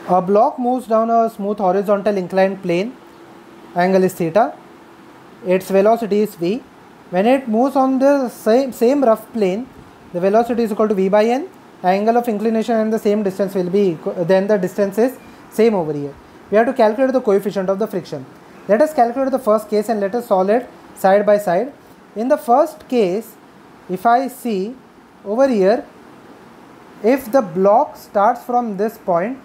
A block moves down a smooth horizontal inclined plane. Angle is theta. Its velocity is v. When it moves on the same rough plane, the velocity is equal to v by n. Angle of inclination and the same distance will be equal, then the distance is same over here. We have to calculate the coefficient of the friction. Let us calculate the first case and let us solve it side by side. In the first case, if I see over here, if the block starts from this point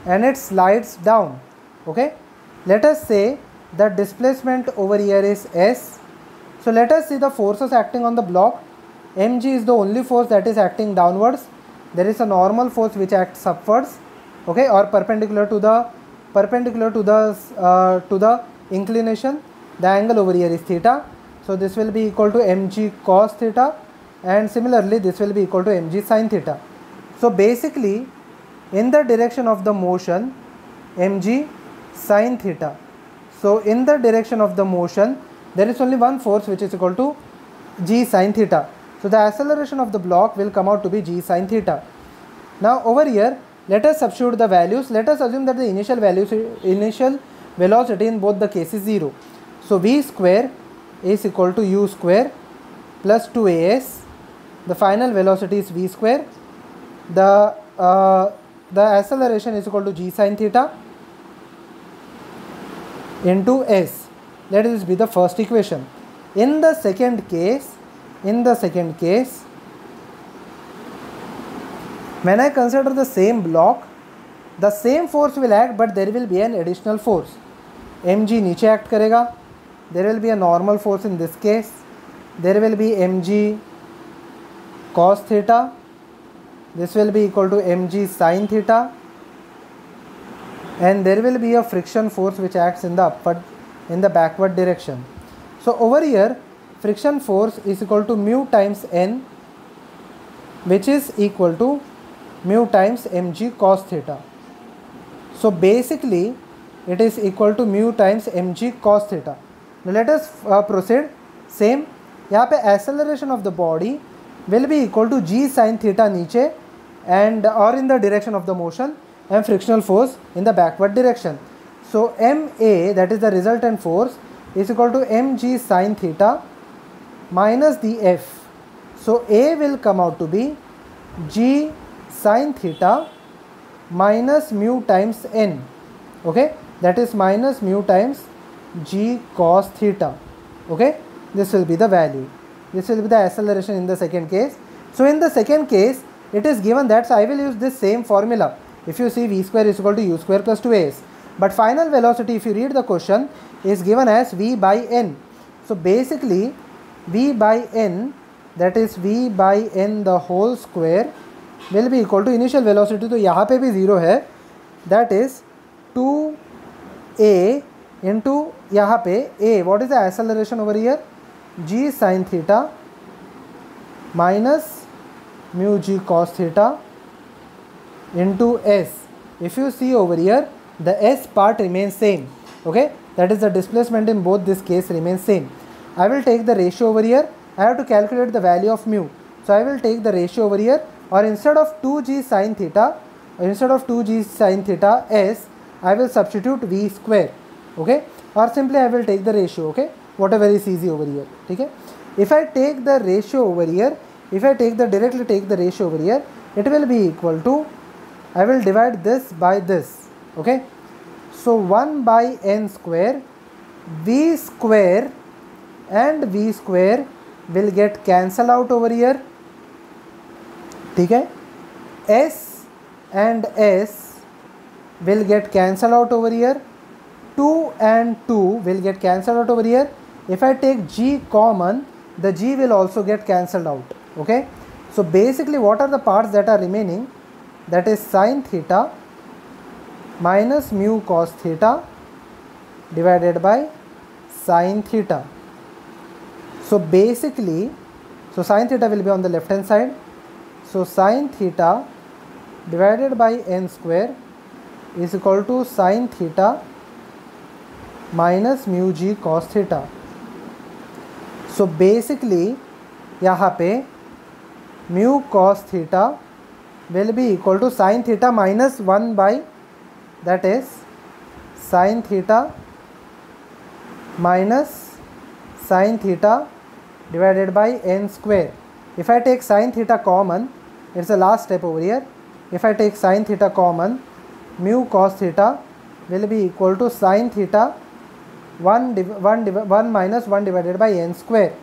and it slides down, okay, let us say the displacement over here is S. So let us see the forces acting on the block. Mg is the only force that is acting downwards. There is a normal force which acts upwards, okay, or perpendicular to the inclination. The angle over here is theta. So this will be equal to mg cos theta, and similarly this will be equal to mg sin theta. So basically, in the direction of the motion, mg sin theta. So in the direction of the motion, there is only one force which is equal to g sin theta. So the acceleration of the block will come out to be g sin theta. Now over here, let us substitute the values. Let us assume that the initial velocity in both the cases is 0. So v square is equal to u square plus 2as. The final velocity is v square. The acceleration is equal to g sin theta into s. Let this be the first equation. In the second case, when I consider the same block, the same force will act, but there will be an additional force. mg नीचे act करेगा. There will be a normal force in this case. There will be mg cos theta. This will be equal to mg sin theta. And there will be a friction force which acts in the backward direction. So over here, friction force is equal to mu times n, which is equal to mu times mg cos theta. So basically, it is equal to mu times mg cos theta. Now let us proceed. Same. यहाँ पे acceleration of the body will be equal to g sin theta नीचे and or in the direction of the motion, and frictional force in the backward direction. So ma, that is the resultant force, is equal to mg sin theta minus the f. So a will come out to be g sin theta minus mu times n, okay, that is minus mu times g cos theta, okay. This will be the value. This will be the acceleration in the second case. So in the second case, it is given that, so I will use this same formula. If you see, v square is equal to u square plus 2as. But final velocity, if you read the question, is given as v by n. So basically, v by n, that is v by n the whole square, will be equal to initial velocity. तो यहाँ पे भी 0 है. That is 2a into यहाँ पे a. What is the acceleration over here? g sin theta minus mu g cos theta into s. If you see over here, the s part remains same, okay, that is the displacement in both this case remains same. I will take the ratio over here. I have to calculate the value of mu, so I will take the ratio over here, or instead of 2g sin theta s, I will substitute v square, okay, or simply I will take the ratio, okay, whatever is easy over here, okay. If I take the ratio over here, directly take the ratio over here, it will be equal to, I will divide this by this, okay. So 1 by n square, v square and v square will get cancelled out over here, okay. S and s will get cancelled out over here. 2 and 2 will get cancelled out over here. If I take g common, the g will also get cancelled out, okay. So basically, what are the parts that are remaining? That is sin theta minus mu cos theta divided by sin theta. So basically, so sin theta will be on the left hand side. So sin theta divided by n square is equal to sin theta minus mu g cos theta. So basically, यहाँ पे mu cos theta will be equal to sin theta minus 1 by that is sin theta minus sin theta divided by n square. If I take sin theta common, it's the last step over here. If I take sin theta common, mu cos theta will be equal to sin theta 1 minus 1 divided by n square.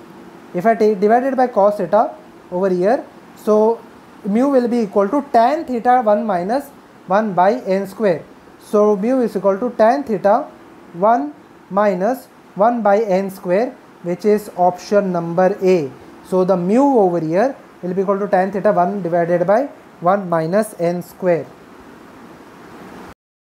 If I take divided by cos theta over here, so mu will be equal to tan theta 1 minus 1 by n square. So mu is equal to tan theta 1 minus 1 by n square, which is option number A. So the mu over here will be equal to tan theta 1 divided by 1 minus n square.